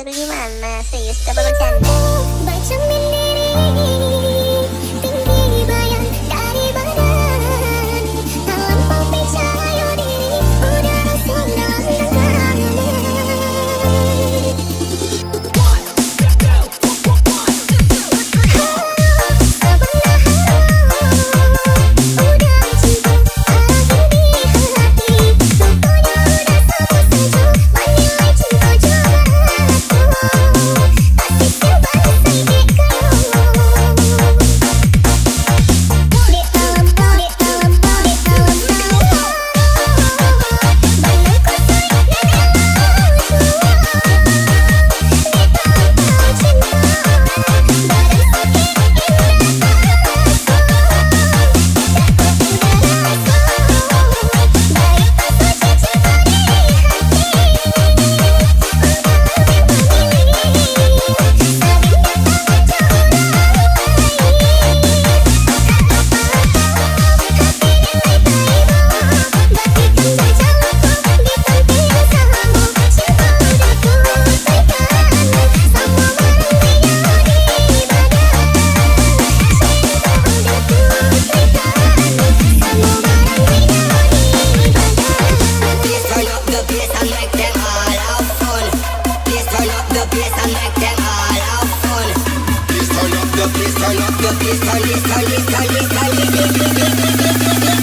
itu gimana? Serius, coba bercanda. Bercermin diri, tinggi bayang dari badan, terlampau percaya diri, udara senang denganmu.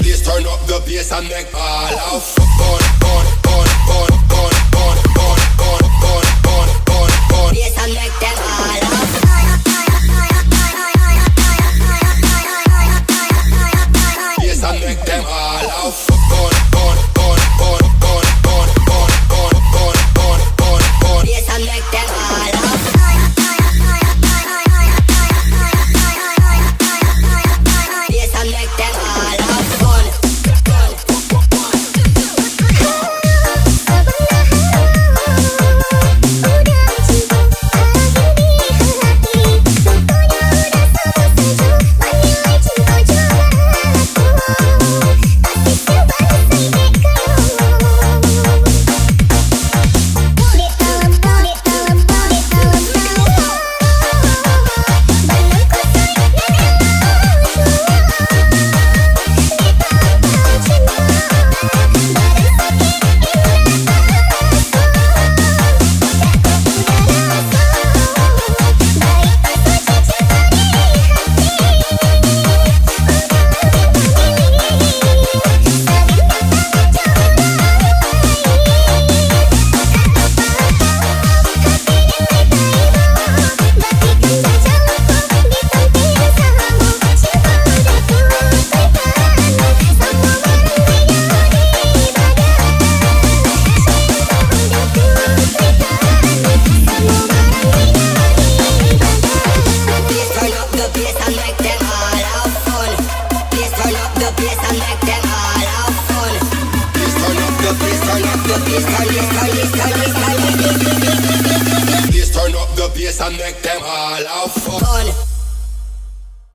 Please turn up the bass and make all out fun, fun, fun, fun, fun, fun, fun, fun, fun, fun, fun, fun. Bass and make them all out. Bass and make them all out fun, fun, fun, fun, fun, fun, fun, fun, fun, fun, fun, fun. Bass and make them all out. Bass and make them all out fun. Please turn up the bass and make them all out fun.